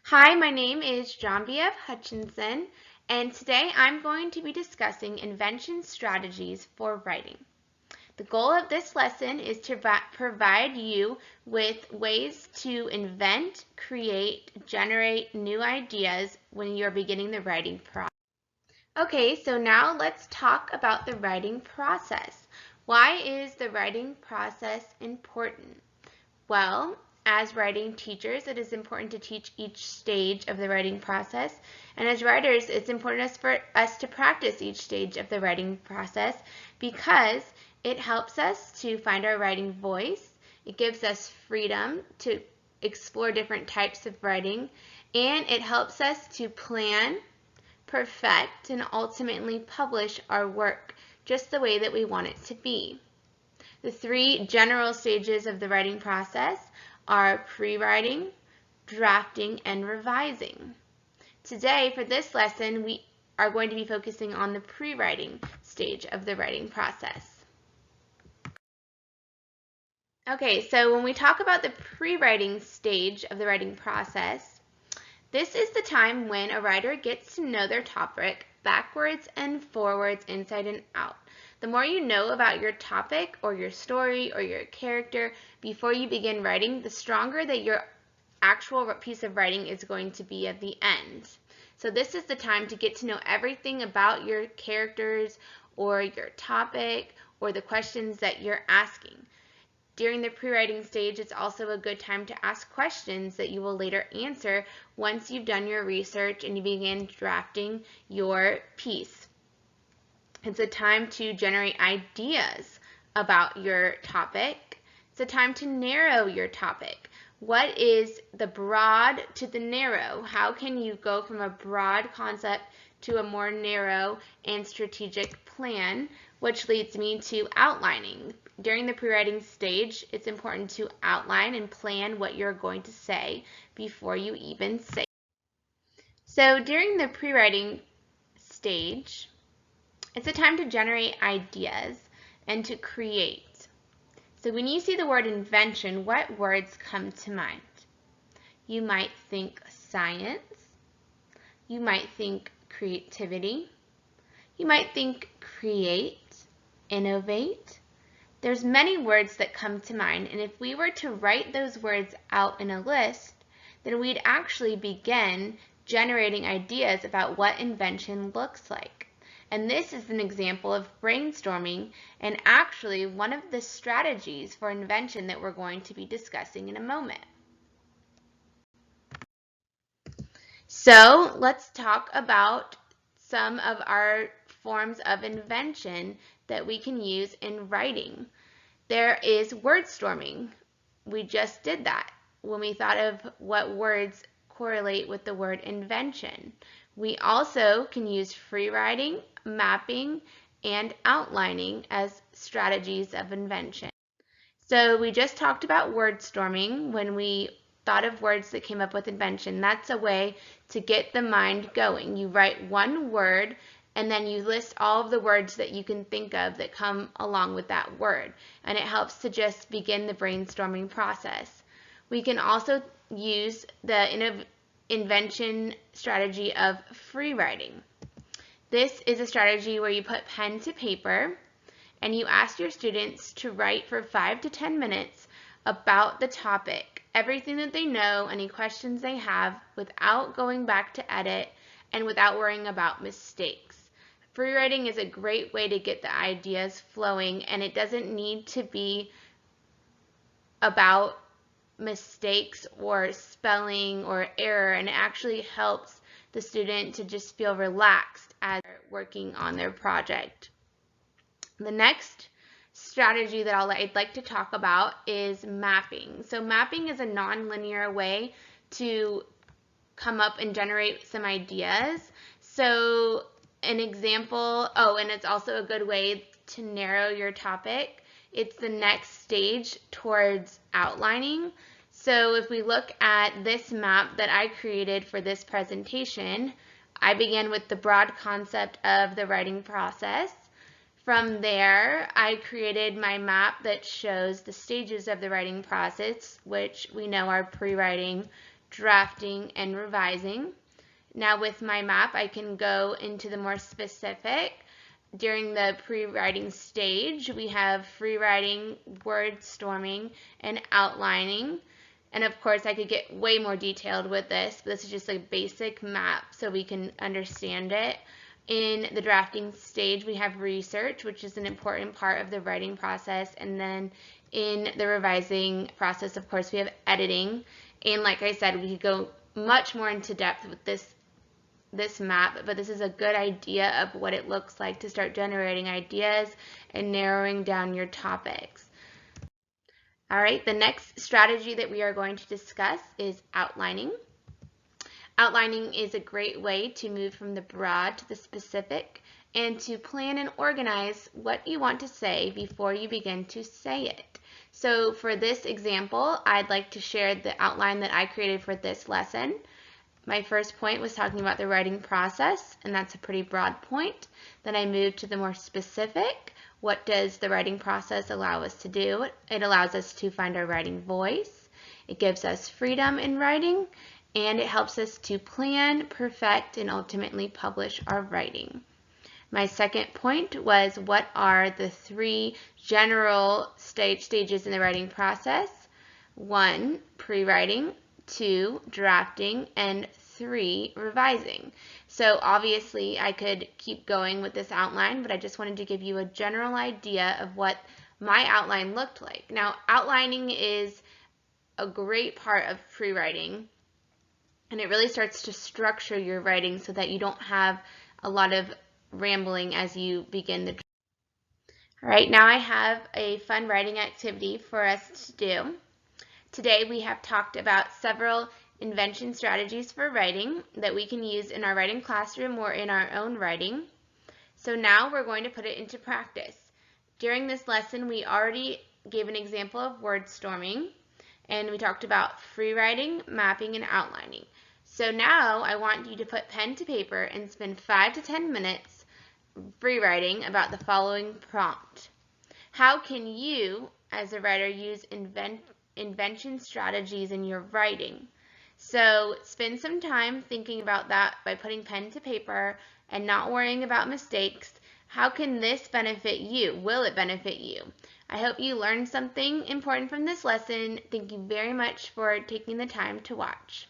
Hi, my name is Genevieve Hutchinson, and today I'm going to be discussing invention strategies for writing. The goal of this lesson is to provide you with ways to invent, create, generate new ideas when you're beginning the writing process. Okay, so now let's talk about the writing process. Why is the writing process important? Well, as writing teachers, it is important to teach each stage of the writing process. And as writers, it's important for us to practice each stage of the writing process because it helps us to find our writing voice. It gives us freedom to explore different types of writing, and it helps us to plan, perfect, and ultimately publish our work just the way that we want it to be. The three general stages of the writing process are pre-writing, drafting, and revising. Today, for this lesson, we are going to be focusing on the pre-writing stage of the writing process. Okay, so when we talk about the pre-writing stage of the writing process, this is the time when a writer gets to know their topic backwards and forwards, inside and out. The more you know about your topic or your story or your character before you begin writing, the stronger that your actual piece of writing is going to be at the end. So this is the time to get to know everything about your characters or your topic or the questions that you're asking. During the pre-writing stage, it's also a good time to ask questions that you will later answer once you've done your research and you begin drafting your piece. It's a time to generate ideas about your topic. It's a time to narrow your topic. What is the broad to the narrow? How can you go from a broad concept to a more narrow and strategic plan, which leads me to outlining. During the pre-writing stage, it's important to outline and plan what you're going to say before you even say it. So during the pre-writing stage, it's a time to generate ideas and to create. So when you see the word invention, what words come to mind? You might think science. You might think creativity. You might think create, innovate. There's many words that come to mind, and if we were to write those words out in a list, then we'd actually begin generating ideas about what invention looks like. And this is an example of brainstorming and actually one of the strategies for invention that we're going to be discussing in a moment. So let's talk about some of our forms of invention that we can use in writing. There is wordstorming. We just did that when we thought of what words correlate with the word invention. We also can use free writing, mapping, and outlining as strategies of invention. So we just talked about wordstorming when we thought of words that came up with invention. That's a way to get the mind going. You write one word and then you list all of the words that you can think of that come along with that word. And it helps to just begin the brainstorming process. We can also use the invention strategy of free writing. This is a strategy where you put pen to paper and you ask your students to write for 5 to 10 minutes about the topic, everything that they know, any questions they have, without going back to edit and without worrying about mistakes. Free writing is a great way to get the ideas flowing, and it doesn't need to be about mistakes or spelling or error, and it actually helps the student to just feel relaxed as they're working on their project. The next strategy that I'd like to talk about is mapping. So mapping is a non-linear way to come up and generate some ideas. So an example, and it's also a good way to narrow your topic. It's the next stage towards outlining. So if we look at this map that I created for this presentation, I began with the broad concept of the writing process. From there, I created my map that shows the stages of the writing process, which we know are pre-writing, drafting, and revising. Now with my map, I can go into the more specific. During the pre-writing stage, we have free writing, wordstorming, and outlining. And of course, I could get way more detailed with this, but this is just a basic map so we can understand it. In the drafting stage, we have research, which is an important part of the writing process. And then in the revising process, of course, we have editing. And like I said, we could go much more into depth with this map, but this is a good idea of what it looks like to start generating ideas and narrowing down your topics. All right, the next strategy that we are going to discuss is outlining. Outlining is a great way to move from the broad to the specific and to plan and organize what you want to say before you begin to say it. So for this example, I'd like to share the outline that I created for this lesson. My first point was talking about the writing process, and that's a pretty broad point. Then I moved to the more specific. What does the writing process allow us to do? It allows us to find our writing voice. It gives us freedom in writing, and it helps us to plan, perfect, and ultimately publish our writing. My second point was, what are the 3 general stages in the writing process? 1, pre-writing, 2, drafting, and 3, revising. So obviously I could keep going with this outline, but I just wanted to give you a general idea of what my outline looked like. Now, outlining is a great part of pre-writing, and it really starts to structure your writing so that you don't have a lot of rambling as you begin the. All right, now I have a fun writing activity for us to do. Today we have talked about several invention strategies for writing that we can use in our writing classroom or in our own writing. So now we're going to put it into practice. During this lesson, we already gave an example of wordstorming, and we talked about free writing, mapping, and outlining. So now I want you to put pen to paper and spend 5 to 10 minutes free writing about the following prompt. How can you, as a writer, use invention strategies in your writing? So spend some time thinking about that by putting pen to paper and not worrying about mistakes. How can this benefit you? Will it benefit you? I hope you learned something important from this lesson. Thank you very much for taking the time to watch.